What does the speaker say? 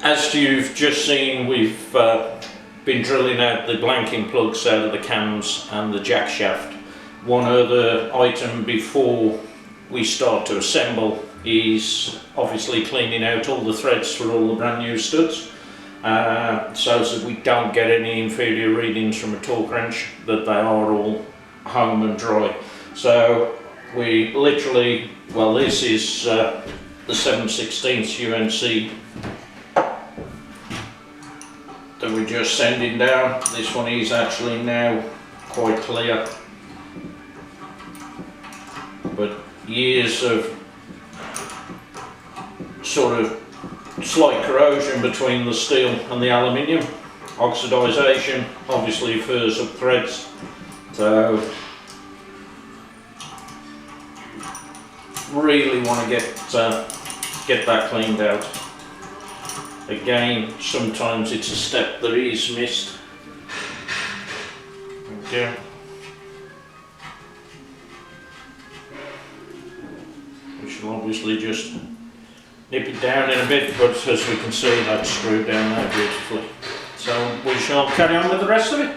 As you've just seen, we've been drilling out the blanking plugs out of the cams and the jack shaft. One other item before we start to assemble is obviously cleaning out all the threads for all the brand new studs, so that we don't get any inferior readings from a torque wrench, that they are all home and dry. So we literally, well, this is the 7/16 UNC that we're just sending down. This one is actually now quite clear, but years of sort of slight corrosion between the steel and the aluminium, oxidisation obviously furs up threads, so really want to get that cleaned out. Again, sometimes it's a step that is missed. Okay. We shall obviously just nip it down in a bit, but as we can see, that's screwed down there beautifully. So we shall carry on with the rest of it.